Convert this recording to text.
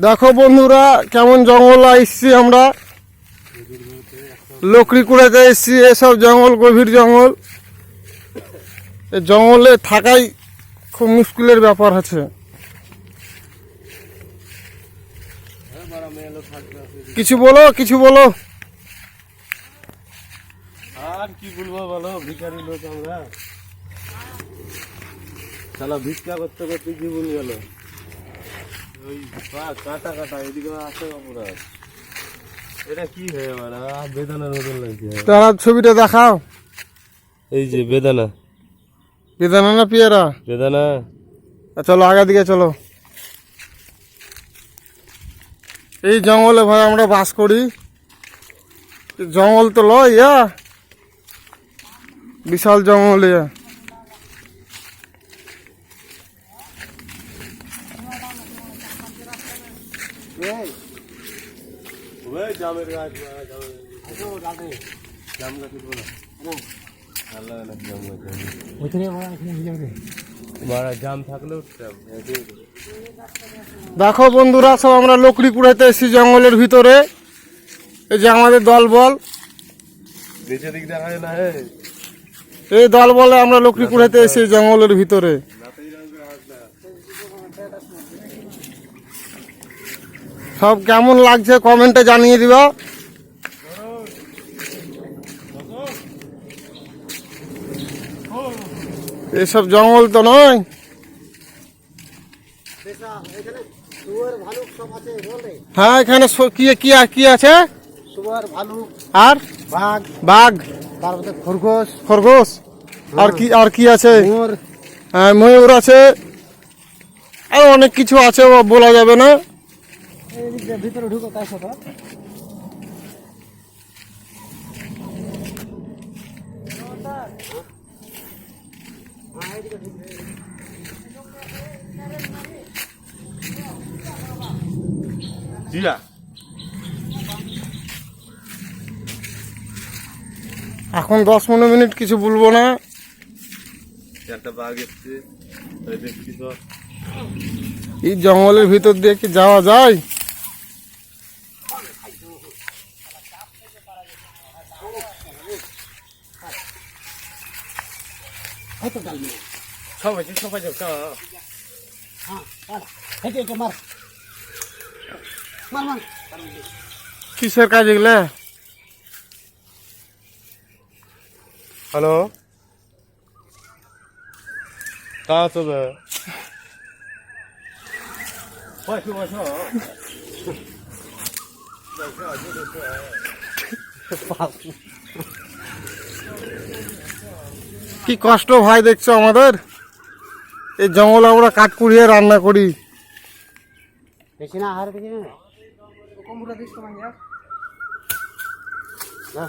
দেখো বন্ধুরা কেমন জঙ্গল আসছি আমরা, লকড়ি কুড়াতে এসছি। এসব জঙ্গল গভীর জঙ্গল, এই জঙ্গলে থাকাই খুব মুশকিলের ব্যাপার আছে। কিছু বলো, কিছু বলো। আর কি বলবো বলো, ভিখারি লোক আমরা। শালা ভিক্ষা করতে করতে জীবন গেল। ওই কাটা কাটা এদিকে আসে অপরাধ। এটা কি হয়ে মারা বেদানার মতন লাগছে। তারা ছবিটা দেখাও। এই যে বেদানা, বেদানা না পেয়ারা? বেদানা। চলো আগের দিকে চলো। এই জঙ্গলে ভাই আমরা বাস করি। জঙ্গল তো লয়, বিশাল জঙ্গল। জামের গাছ, জাম গাছ উঠবো না, ভালো লাগে না জাম থাকলে উঠতাম। দেখো বন্ধুরা, সব আমরা লকড়ি কুড়াইতে এসেছি জঙ্গলের ভিতরে। এই যে আমাদের দল বল, নিচে দিক দেখা যায় না। এই দল বলে আমরা লকড়ি কুড়াইতে এসেছি জঙ্গলের ভিতরে। সব কেমন লাগছে কমেন্টে জানিয়ে দিবা। এসব জঙ্গল তো নয়। হ্যাঁ, এখানে কি আছে? আর বাঘ, বাঘ, তারপরে খরগোশ, খরগোশ। আর কি আছে? হ্যাঁ, ময়ূর আছে। আর অনেক কিছু আছে, বলা যাবে না। ভিতরে ঢুকো তার সাথে। এখন 10-15 মিনিট কিছু বলবো না। একটা বাঘ এসছে, দেখছি তো। এই জঙ্গলের ভিতর দিয়ে কি যাওয়া যায়? কিসের কাজ এগুলা? হ্যালো, कहाँ तो मैं কি কষ্ট ভাই দেখছো আমাদের। এই জঙ্গল আমরা কাঠ কুড়িয়ে রান্না করি। দেখি না, আর দেখি না।